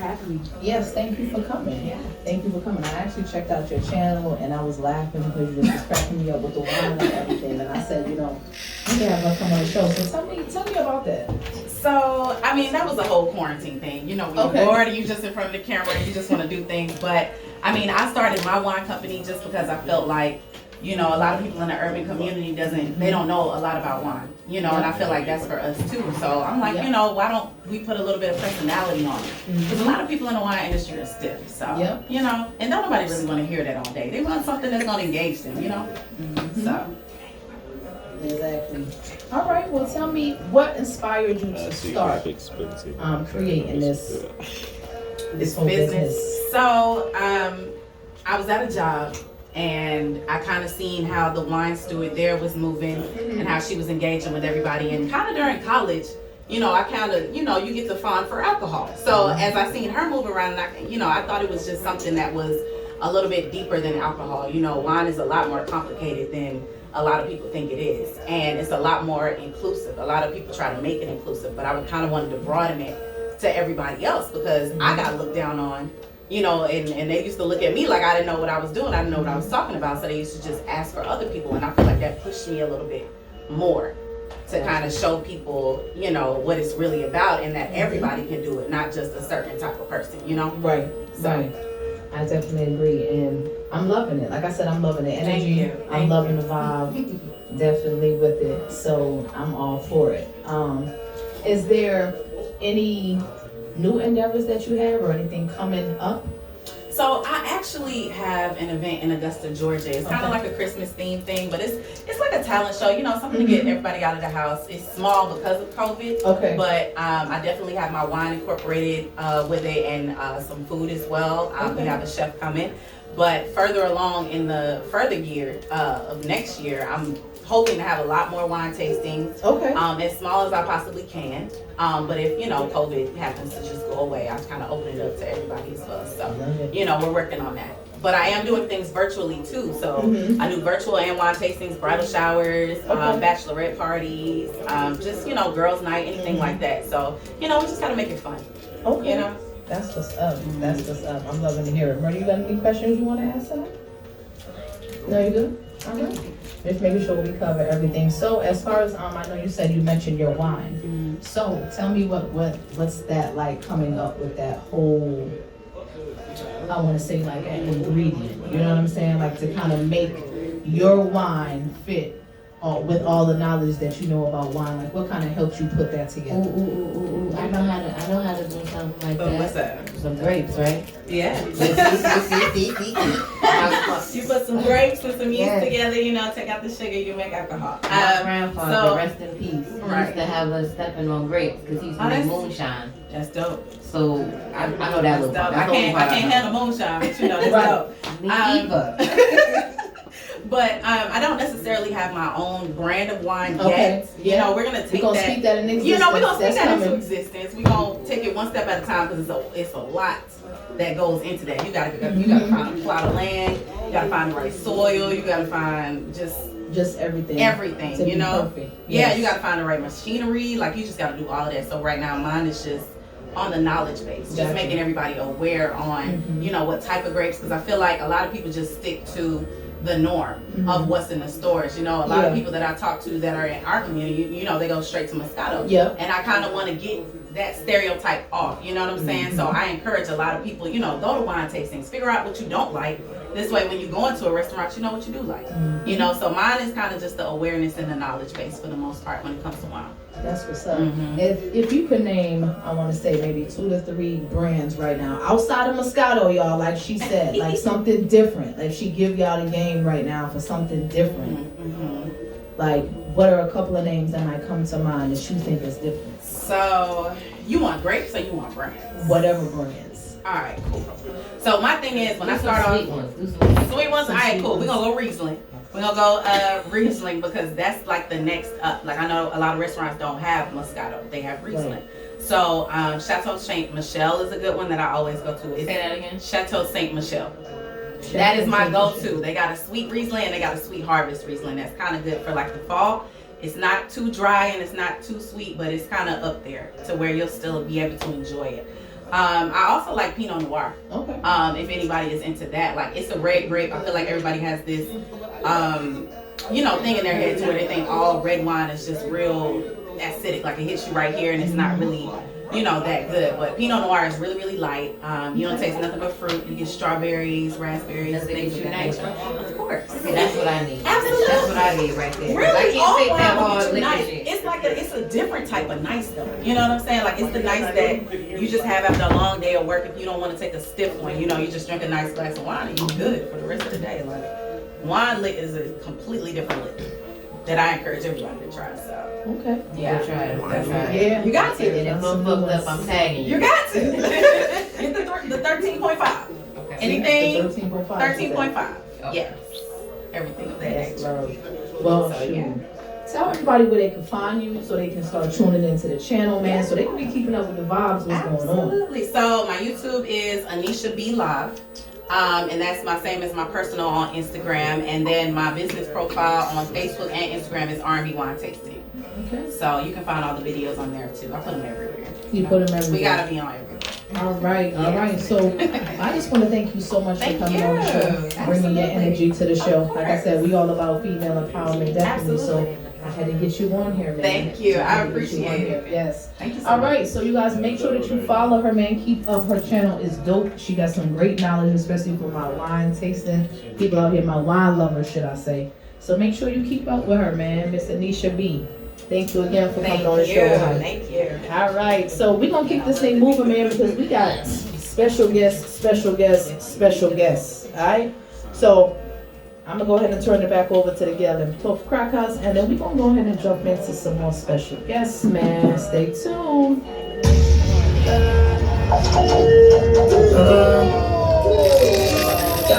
having me. Yes, thank you for coming. Yeah. Thank you for coming. I actually checked out your channel and I was laughing because you was cracking me up with the wine and everything. And I said, you know, we can have her come on the show. So tell me about that. So, I mean, that was a whole quarantine thing. You know, when you're bored and you just in front of the camera and you just want to do things. But, I mean, I started my wine company just because I felt like, you know, a lot of people in the urban community they don't know a lot about wine, you know, and I feel like that's for us too. So I'm like, you know, why don't we put a little bit of personality on it? Because a lot of people in the wine industry are stiff. So, you know, and don't nobody really want to hear that all day. They want something that's going to engage them, you know? So. Exactly. All right. Well, tell me what inspired you to start creating this whole business. So, I was at a job and I kind of seen how the wine steward there was moving and how she was engaging with everybody. And kind of during college, you know, I kind of, you know, you get the fond for alcohol. So as I seen her move around, and I thought it was just something that was a little bit deeper than alcohol. You know, wine is a lot more complicated than a lot of people think it is, and it's a lot more inclusive. A lot of people try to make it inclusive, but I would kind of wanted to broaden it to everybody else because I got looked down on, you know, and they used to look at me like I didn't know what I was doing. I didn't know what I was talking about, so they used to just ask for other people, and I feel like that pushed me a little bit more to kind of show people, you know, what it's really about and that everybody can do it, not just a certain type of person, you know? Right, right. I definitely agree, and I'm loving it. Like I said, I'm loving the energy. I'm loving the vibe. Definitely with it. So I'm all for it. Is there any new endeavors that you have or anything coming up? So I actually have an event in Augusta, Georgia. It's kind of like a Christmas themed thing, but it's like a talent show, you know, something to get everybody out of the house. It's small because of COVID, but I definitely have my wine incorporated with it and some food as well. We have a chef coming, but further along in the further year of next year, I'm hoping to have a lot more wine tastings, as small as I possibly can. But if, you know, COVID happens to just go away, I kind of open it up to everybody as well. So, you know, we're working on that. But I am doing things virtually too. So I do virtual and wine tastings, bridal showers, bachelorette parties, just, you know, girls' night, anything like that. So, you know, we just got to make it fun. You know? That's what's up. That's what's up. I'm loving to hear it. Murder, you got any questions you want to ask them? No, you good? All right. Just making sure we cover everything. So as far as I know you said you mentioned your wine. So tell me what's that like coming up with that whole, I want to say like an ingredient. You know what I'm saying? Like to kind of make your wine fit with all the knowledge that you know about wine. Like what kind of helps you put that together? I know how to do something like that. What's that? Some grapes, right? Yeah. You put some grapes with some yeast together, you know, take out the sugar, you make alcohol. My grandfather, rest in peace, he used to have us stepping on grapes because he used to make moonshine. That's dope. So I know that was dope. I can't handle moonshine, but you know, that's dope. Me either. But I don't necessarily have my own brand of wine yet. You know, we're gonna take that. Speak that in existence. You know, we're gonna speak that into existence. We're gonna take it one step at a time because it's a lot that goes into that. You gotta find a plot of land. You gotta find the right soil. You gotta find just everything. Everything. You know. Yeah, you gotta find the right machinery. Like you just gotta do all of that. So right now, mine is just on the knowledge base, just making everybody aware on you know what type of grapes. Because I feel like a lot of people just stick to the norm of what's in the stores. You know, a lot of people that I talk to that are in our community, you know, they go straight to Moscato. And I kind of want to get that stereotype off, you know what I'm saying? So I encourage a lot of people, you know, go to wine tastings, figure out what you don't like. This way, when you go into a restaurant, you know what you do like. You know, so mine is kind of just the awareness and the knowledge base for the most part when it comes to wine. That's what's up. If you could name, I want to say maybe 2 to 3 brands right now, outside of Moscato, y'all, like she said, like something different. Like she give y'all the game right now for something different. Like, what are a couple of names that might come to mind that you think is different? So, you want grapes or you want brands? Whatever brands. All right, cool. So my thing is, when I start off, sweet ones. All right, cool. We're gonna go Riesling. We're gonna go Riesling because that's like the next up. Like I know a lot of restaurants don't have Moscato; they have Riesling. So Chateau Saint Michelle is a good one that I always go to. Say that again. Chateau Saint Michelle. That is my go-to. They got a sweet Riesling and they got a sweet harvest Riesling. That's kind of good for like the fall. It's not too dry and it's not too sweet, but it's kind of up there to where you'll still be able to enjoy it. I also like Pinot Noir. Okay. If anybody is into that, like it's a red grape. I feel like everybody has this, thing in their head to where they think all red wine is just real acidic, like it hits you right here, and it's not really, that good. But Pinot Noir is really, really light. You don't taste nothing but fruit. You get strawberries, raspberries, things of that nature. Of course. Okay, that's what I need. Absolutely. That's what I need right there. Really, I can't take that all hard wine liquor nice. shit. It's like it's a different type of nice though. You know what I'm saying? Like it's the nice that you just have after a long day of work. If you don't want to take a stiff one, you just drink a nice glass of wine and you're good for the rest of the day. Like wine lit is a completely different liquor that I encourage everybody to try. So Okay. yeah, I'll try it. Yeah. you got to. And if I'm fucked up, I'm tagging you. You got to. Get the 13.5. Okay. Anything 13.5. 13.5. Okay. Yes. Everything of that Yes, nature. Lord. Well, So, shoot. yeah. Tell everybody where they can find you so they can start tuning into the channel, man, so they can be keeping up with the vibes, what's going on. Absolutely. So my YouTube is Aniysa B Live. And that's my same as my personal on Instagram. And then my business profile on Facebook and Instagram is R&B Wine Tasting. Okay. So you can find all the videos on there too. I put them everywhere. You put them everywhere. We gotta be on everywhere. All right. So I just want to thank you so much Thank for coming you. on the show, bringing your Absolutely. energy to the show. Like I said, we all about female empowerment, definitely. Absolutely. So I had to get you on here, man. Thank you. I had to get you on appreciate here. it. Yes. Thank you so All much. right, so you guys make sure that you follow her, man. Keep up her channel is dope. She got some great knowledge, especially for my wine tasting. People out here, my wine lovers, should I say. So make sure you keep up with her, man. Miss Aniysa B. Thank you again for coming on the show. Honey. Thank you. All right, so we're going to keep this thing moving, man, because we got special guests. All right? So I'm going to go ahead and turn it back over to the Gail and Puff Crackers, and then we're going to go ahead and jump into some more special guests, man. Stay tuned.